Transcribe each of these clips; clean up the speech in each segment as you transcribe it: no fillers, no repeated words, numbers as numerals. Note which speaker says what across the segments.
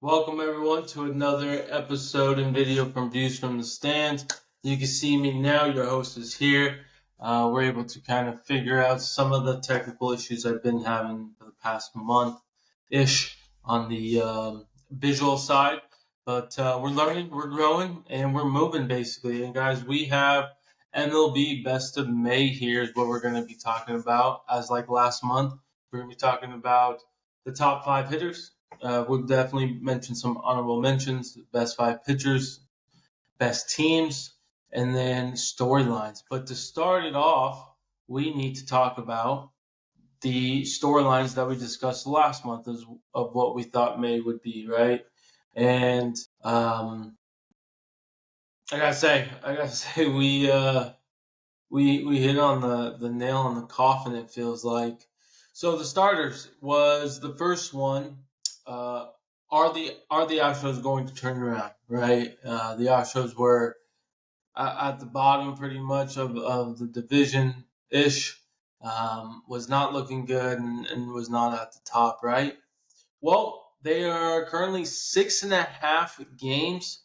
Speaker 1: Welcome everyone to another episode and video from Views from the Stands. You can see me now, your host is here. We're able to kind of figure out some of the technical issues I've been having for the past month-ish on the visual side. But we're learning, we're growing, and we're moving basically. And guys, we have MLB Best of May here is what we're going to be talking about. As like last month, we're going to be talking about the top 5 hitters. We'll definitely mention some honorable mentions, best 5 pitchers, best teams, and then storylines. But to start it off, we need to talk about the storylines that we discussed last month of what we thought May would be, right? And I gotta say, we hit on the nail on the coffin. It feels like. So the starters was the first one. Uh, are the Astros going to turn around? Right. The Astros were at the bottom pretty much of the division ish. Was not looking good and was not at the top. Right. Well, they are currently 6.5 games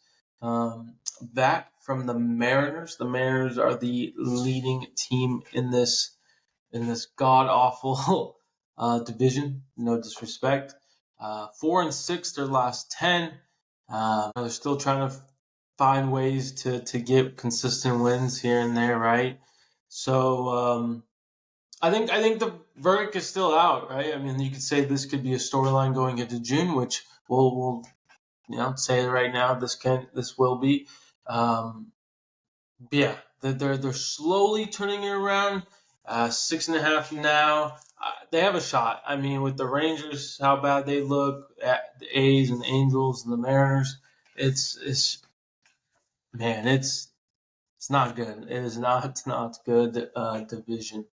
Speaker 1: back from the Mariners. The Mariners are the leading team in this god awful division. No disrespect. 4-6 their last 10. They're still trying to find ways to get consistent wins here and there, right? So I think the verdict is still out, right? I mean, you could say this could be a storyline going into June, which we'll say it right now. This will be. Yeah, they're slowly turning it around. 6.5 now. They have a shot. I mean, with the Rangers, how bad they look, at the A's and the Angels and the Mariners, it's man, it's not good. It is not good division.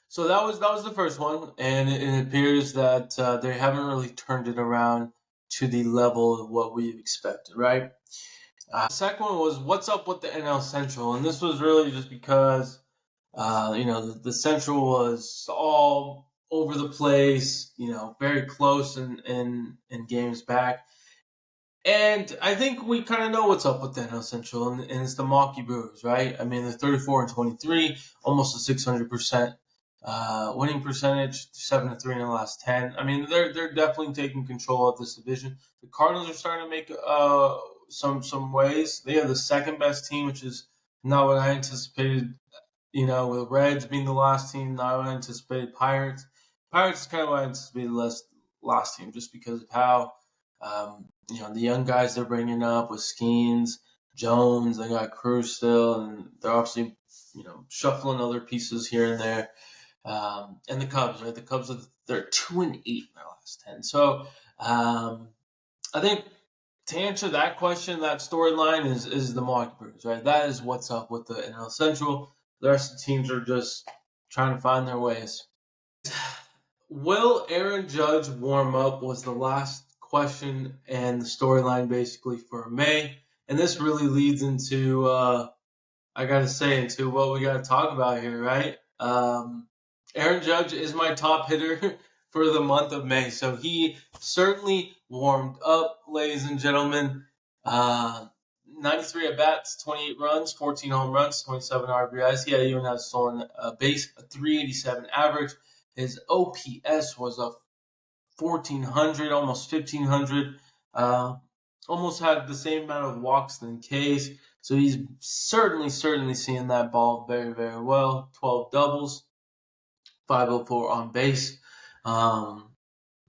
Speaker 1: So that was the first one, and it appears that they haven't really turned it around to the level of what we expected, right? The second one was what's up with the NL Central, and this was really just because the Central was all over the place, very close in games back. And I think we kind of know what's up with the NL Central, and it's the Milwaukee Brewers, right? I mean, they're 34-23, almost a 600% winning percentage, 7-3 in the last 10. I mean, they're definitely taking control of this division. The Cardinals are starting to make some ways. They are the second best team, which is not what I anticipated. With Reds being the last team, not what I anticipated. Pirates is kind of what I anticipated last team, just because of how the young guys they're bringing up with Skeens, Jones. They got Cruz still, and they're obviously shuffling other pieces here and there. And the Cubs, right? The Cubs they're 2-8 in their last 10. So I think to answer that question, that storyline is the Milwaukee Brewers, right? That is what's up with the NL Central. The rest of the teams are just trying to find their ways. Will Aaron Judge warm up was the last question and the storyline basically for May. And this really leads into, into what we got to talk about here, right? Aaron Judge is my top hitter for the month of May. So he certainly warmed up, ladies and gentlemen. 93 at bats, 28 runs, 14 home runs, 27 RBIs. He even had a stolen base, a 387 average. His OPS was a 1,400, almost 1,500. Almost had the same amount of walks than K's. So he's certainly seeing that ball very, very well. 12 doubles, 504 on base.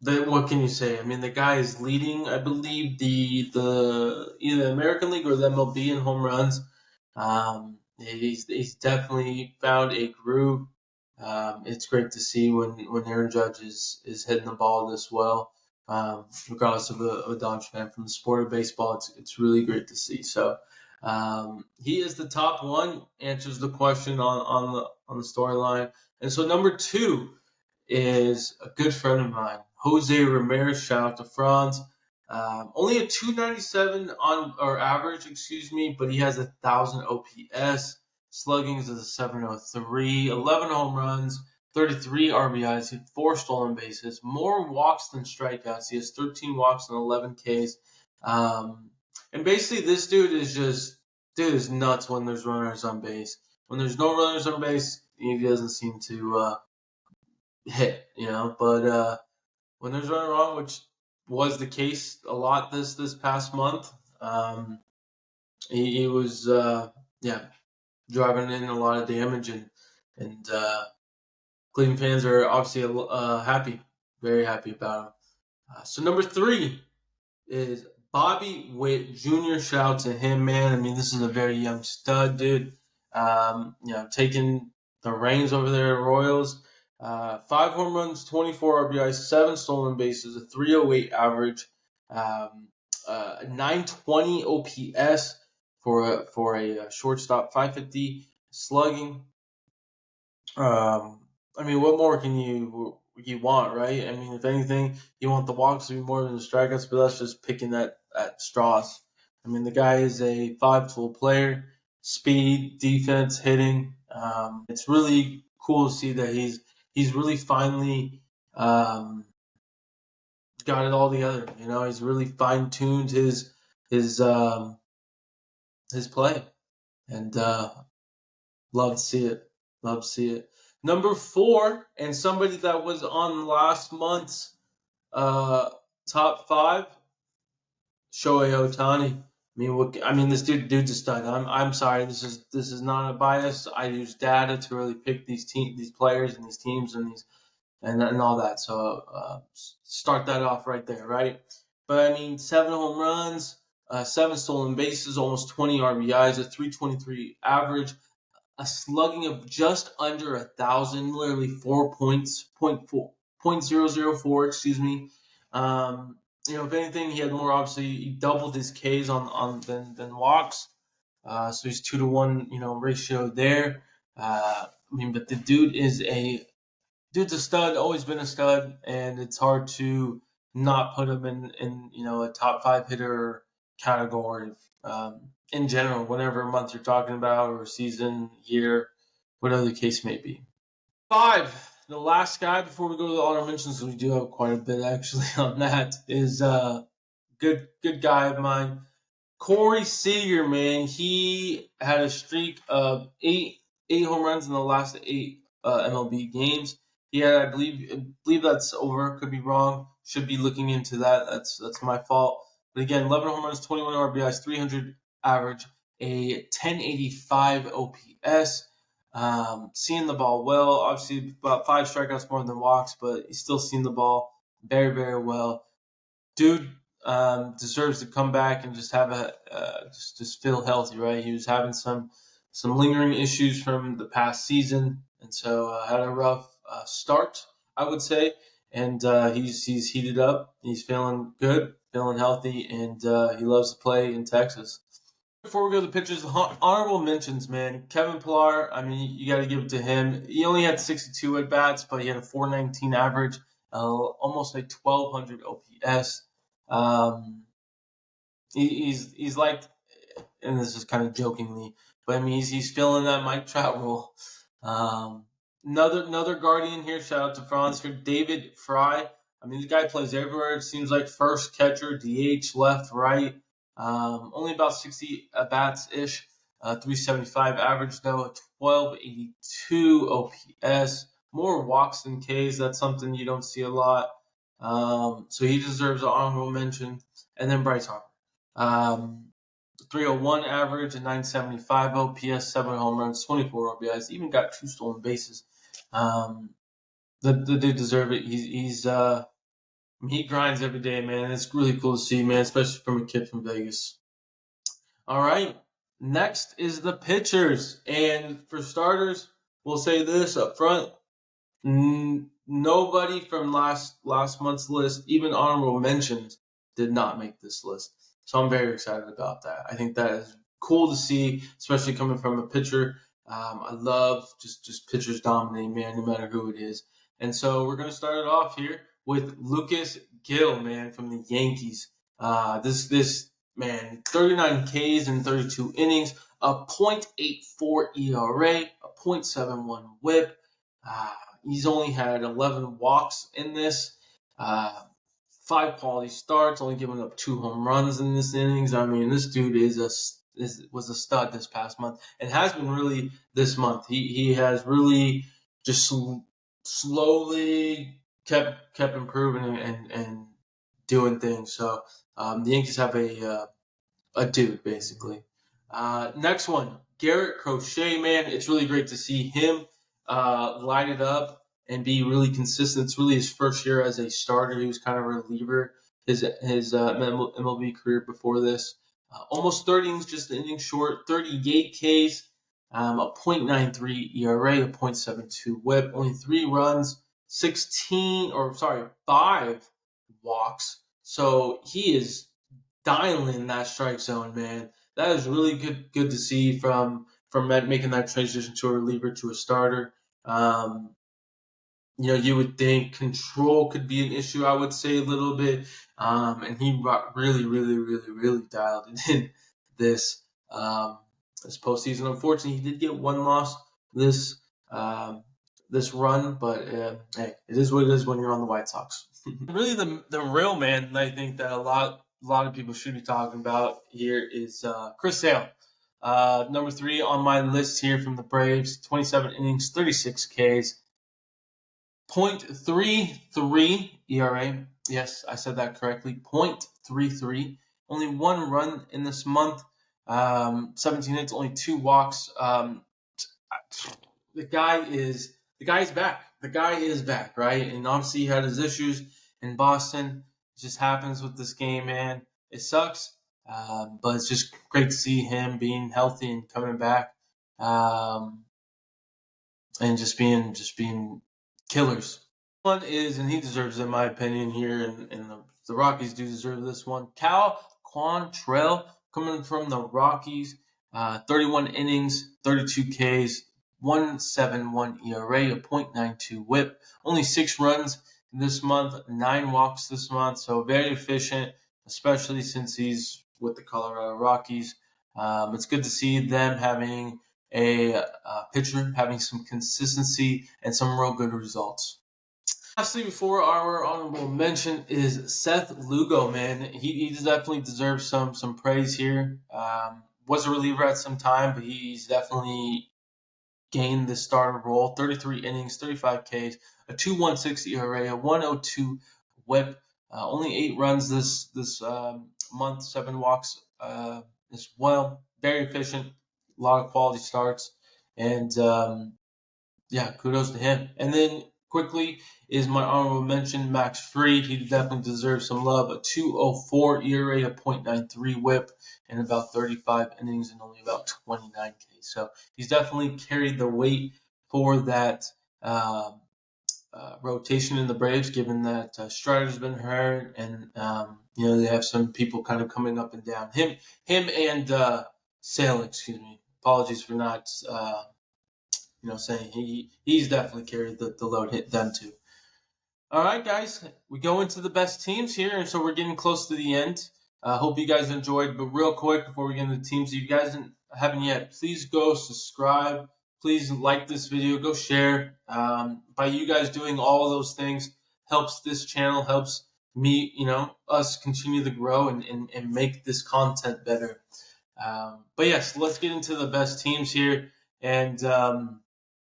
Speaker 1: What can you say? I mean, the guy is leading, I believe, the either the American League or the MLB in home runs. He's definitely found a groove. It's great to see when Aaron Judge is hitting the ball this well. Regardless of a Dodge fan from the sport of baseball, it's really great to see. So he is the top one. Answers the question on the storyline. And so number 2 is a good friend of mine, Jose Ramirez. Shout out to Franz. Only a 297 average, but he has 1,000 OPS. Slugging is a 703, 11 home runs, 33 RBIs, he had 4 stolen bases, more walks than strikeouts. He has 13 walks and 11 Ks. And basically, this dude is nuts when there's runners on base. When there's no runners on base, he doesn't seem to hit, But when there's runner on, which was the case a lot this past month, he was driving in a lot of damage, and Cleveland fans are obviously happy, very happy about him. So number 3 is Bobby Witt Jr. Shout out to him, man. I mean, this is a very young stud, dude. Taking the reins over there at Royals. 5 home runs, 24 RBIs, 7 stolen bases, a 308 average, 920 OPS for a shortstop, 550 slugging. I mean, what more can you want, right? I mean, if anything, you want the walks to be more than the strikeouts, but that's just picking at straws. I mean, the guy is a 5-tool player, speed, defense, hitting. It's really cool to see that he's really finally got it all together. He's really fine tuned his play, and love to see it. Love to see it. Number 4, and somebody that was on last month's top 5, Shohei Ohtani. This dude's a stud. I'm sorry. This is not a bias. I use data to really pick these players and these teams and all that. So start that off right there, right? But 7 home runs, 7 stolen bases, almost 20 RBIs, a 323 average, a slugging of just under 1,000, literally 4 points, 0.004, excuse me. If anything, he had more. Obviously, he doubled his Ks than walks. So he's 2-to-1, ratio there. But the dude's a stud, always been a stud, and it's hard to not put him in a top 5 hitter category. In general, whatever month you're talking about, or season, year, whatever the case may be. 5, the last guy before we go to the honorable mentions, we do have quite a bit actually on that, is good guy of mine, Corey Seager, man. He had a streak of eight home runs in the last 8 MLB games. He had, I believe that's over. Could be wrong. Should be looking into that. That's my fault. But again, 11 home runs, 21 RBIs, 300 average, a 1085 OPS. Seeing the ball well. Obviously, about 5 strikeouts more than walks, but he's still seeing the ball very, very well. Dude deserves to come back and just have just feel healthy, right? He was having some lingering issues from the past season, and so had a rough start, I would say. And he's heated up. He's feeling good, feeling healthy, and he loves to play in Texas. Before we go to the pitchers, honorable mentions, man. Kevin Pillar, you got to give it to him. He only had 62 at bats, but he had a 419 average, almost a 1,200 OPS. He's like, and this is kind of jokingly, but he's filling that Mike Trout role. Another Guardian here. Shout out to Franz here, David Fry. This guy plays everywhere. It seems like first catcher, DH, left, right. Only about 60 at bats ish. 375 average though, a 1282 OPS. More walks than Ks. That's something you don't see a lot. So he deserves an honorable mention. And then Bryce Harper. 301 average, a 975 OPS, 7 home runs, 24 RBIs, even got 2 stolen bases. The dude deserves it. He grinds every day, man. It's really cool to see, man, especially from a kid from Vegas. All right. Next is the pitchers. And for starters, we'll say this up front. Nobody from last month's list, even honorable mentions, did not make this list. So I'm very excited about that. I think that is cool to see, especially coming from a pitcher. I love just pitchers dominating, man, no matter who it is. And so we're going to start it off here with Lucas Gill, man, from the Yankees. This man, 39 Ks in 32 innings, a .84 ERA, a .71 WHIP. He's only had 11 walks in this. Uh, 5 quality starts, only giving up 2 home runs in this innings. I mean, this dude was a stud this past month and has been really this month. He has really just slowly kept improving and doing things. So the Yankees have a dude basically. Next one, Garrett Crochet, man. It's really great to see him light it up and be really consistent. It's really his first year as a starter. He was kind of a reliever his MLB career before this. Almost 30 innings, just an inning short, 38 Ks, a .93 ERA, a .72 WHIP, only 3 runs, 5 walks. So he is dialing in that strike zone, man. That is really good to see from making that transition to a reliever to a starter. You would think control could be an issue. I would say a little bit, and he really dialed it in this this postseason. Unfortunately, he did get one loss this um, this run, but hey, it is what it is when you're on the White Sox. Really, the real man I think that a lot of people should be talking about here is Chris Sale. Number 3 on my list here from the Braves, 27 innings, 36 Ks, .33 ERA. Yes, I said that correctly. .33. Only 1 run in this month. 17 hits, only 2 walks. The guy is back. The guy is back, right? And obviously he had his issues in Boston. It just happens with this game, man. It sucks, but it's just great to see him being healthy and coming back, and just being killers. One is, and he deserves it, in my opinion, here, and the Rockies do deserve this one. Cal Quantrill coming from the Rockies, 31 innings, 32 Ks, 1.71 ERA, a .92 WHIP, only 6 runs this month, 9 walks this month, so very efficient, especially since he's with the Colorado Rockies. It's good to see them having a pitcher having some consistency and some real good results. Lastly, before our honorable mention is Seth Lugo, man. He definitely deserves some praise here. Was a reliever at some time, but he's definitely gained the starter role. 33 innings, 35 Ks, a 2.16 ERA, a 1.02 WHIP. Only 8 runs this month, 7 walks as well. Very efficient, a lot of quality starts, and yeah, kudos to him. And then quickly is my honorable mention, Max Fried. He definitely deserves some love. A 2.04 ERA, a .93 WHIP, and about 35 innings and only about 29 Ks. So he's definitely carried the weight for that rotation in the Braves, given that Strider's been hurt, and they have some people kind of coming up and down. Him and Sale, excuse me. Apologies for not. Saying he's definitely carried the load, hit them too. All right, guys, we go into the best teams here, and so we're getting close to the end. Hope you guys enjoyed, but real quick before we get into the teams, if you guys haven't yet, please go subscribe. Please like this video, go share. By you guys doing all of those things helps this channel, helps me, us continue to grow and make this content better. But yes, let's get into the best teams here, and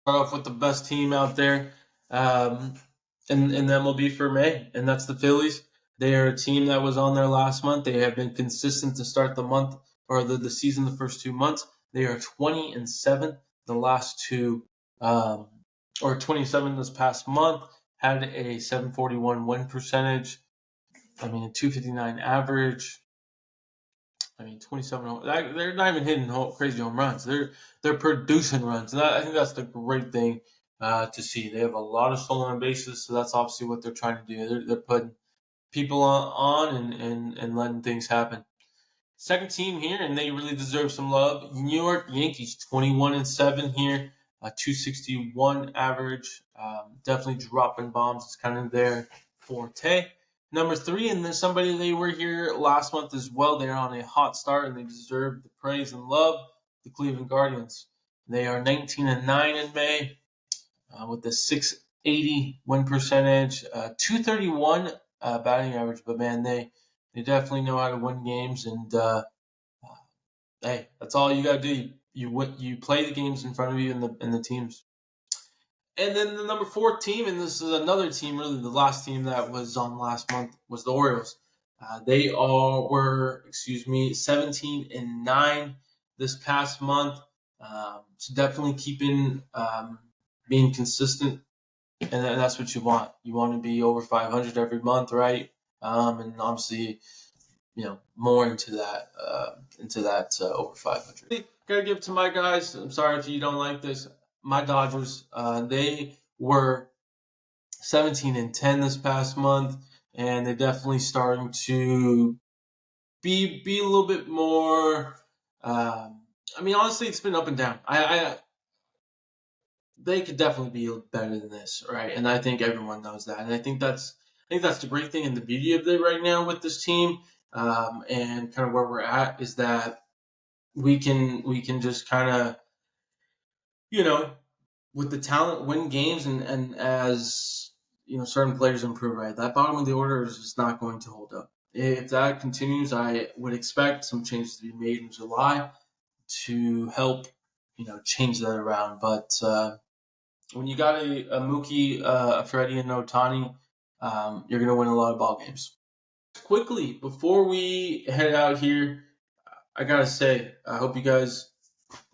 Speaker 1: start off with the best team out there in the MLB for May, and that's the Phillies. They are a team that was on there last month. They have been consistent to start the month or the season the first 2 months. They are 20-7 the last 2, or 27 this past month. Had a 741 win percentage. I mean, a 259 average. 27. They're not even hitting crazy home runs. They're producing runs, and I think that's the great thing to see. They have a lot of stolen bases, so that's obviously what they're trying to do. They're putting people on and letting things happen. Second team here, and they really deserve some love. New York Yankees, 21-7 here, a 261 average. Definitely dropping bombs. It's kind of their forte. Number 3, and then somebody they were here last month as well. They're on a hot start, and they deserve the praise and love. The Cleveland Guardians. They are 19-9 in May, with a .280 win percentage, 231 batting average. But man, they definitely know how to win games, and hey, that's all you got to do. You play the games in front of you and the teams. And then the number 4 team, and this is another team, really the last team that was on last month, was the Orioles. They all were, 17-9 this past month. So definitely keeping being consistent, and that's what you want. You want to be over 500 every month, right? And obviously, more into that over 500. Gotta give it to my guys. I'm sorry if you don't like this. My Dodgers, they were 17-10 this past month, and they're definitely starting to be a little bit more. Honestly, it's been up and down. They could definitely be better than this, right? And I think everyone knows that. And I think that's the great thing and the beauty of it right now with this team, and kind of where we're at is that we can just kind of you know with the talent win games, and as certain players improve, right? That bottom of the order is just not going to hold up. If that continues, I would expect some changes to be made in July to help change that around. But when you got a Mookie, a Freddie, and no Ohtani, you're going to win a lot of ball games. Quickly, before we head out here, I gotta say, I hope you guys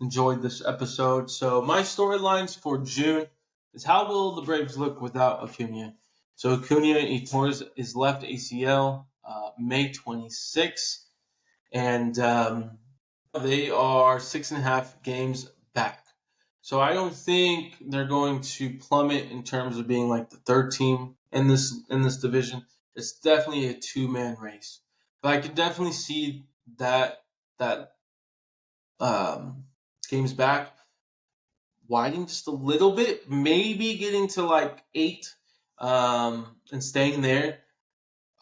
Speaker 1: enjoyed this episode. So my storylines for June is, how will the Braves look without Acuna? So Acuna, he tore his left ACL May 26th, and they are 6.5 games back. So I don't think they're going to plummet in terms of being like the third team in this division. It's definitely a two-man race, but I could definitely see that games back widening just a little bit, maybe getting to like 8, and staying there.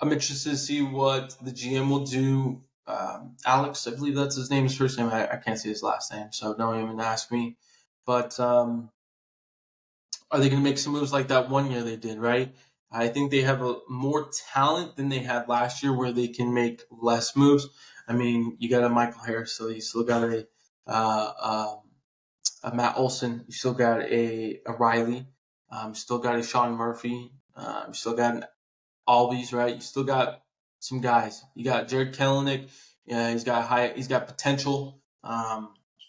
Speaker 1: I'm interested to see what the GM will do. Alex, I believe that's his name, his first name. I can't see his last name, so don't even ask me. But are they going to make some moves like that one year they did, right? I think they have more talent than they had last year, where they can make less moves. I mean, you got a Michael Harris, so you still got a Matt Olson, you still got a Riley, still got a Sean Murphy, you still got an Albies, right? You still got some guys. You got Jared Kelenic. Yeah, he's got potential,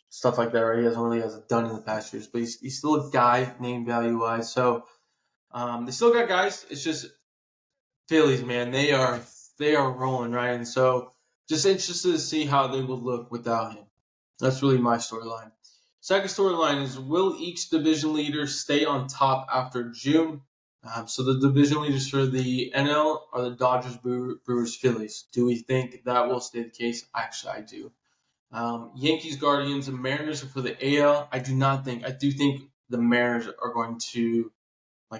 Speaker 1: stuff like that, right? He hasn't done in the past years, but he's still a guy name value wise. So they still got guys. It's just Phillies, man. They are rolling, right? And so just interested to see how they will look without him. That's really my storyline. Second storyline is, will each division leader stay on top after June? So the division leaders for the NL are the Dodgers, Brewers, Phillies. Do we think that will stay the case? Actually, I do. Yankees, Guardians, and Mariners are for the AL. I do not think. I do think the Mariners are going to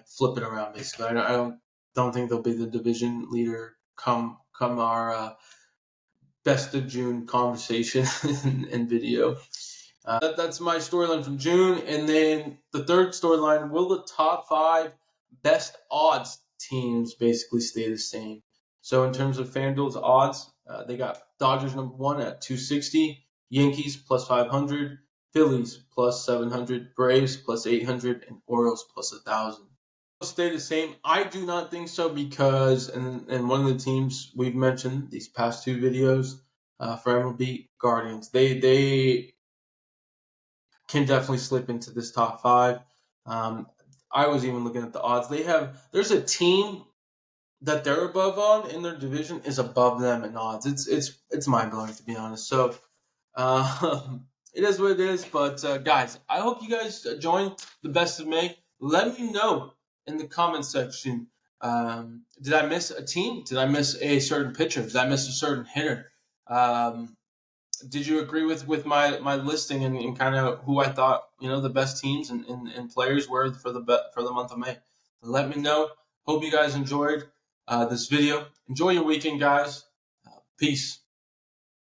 Speaker 1: flip it around. Basically, I don't think they'll be the division leader come our best of June conversation and video. That's my storyline from June. And then the third storyline, will the top 5 best odds teams basically stay the same? So in terms of FanDuel's odds, they got Dodgers number 1 at 260, Yankees plus 500, Phillies plus 700, Braves plus 800, and Orioles plus 1,000. Stay the same? I do not think so, because and one of the teams we've mentioned these past 2 videos for MLB, Guardians, they can definitely slip into this top 5. I was even looking at the odds. There's a team that they're above on in their division is above them in odds. It's mind blowing, to be honest. So it is what it is. But guys, I hope you guys join the best of May. Let me know in the comment section. Did I miss a team? Did I miss a certain pitcher? Did I miss a certain hitter? Did you agree with my listing and kind of who I thought the best teams and players were for the month of May? Let me know. Hope you guys enjoyed this video. Enjoy your weekend, guys. Peace.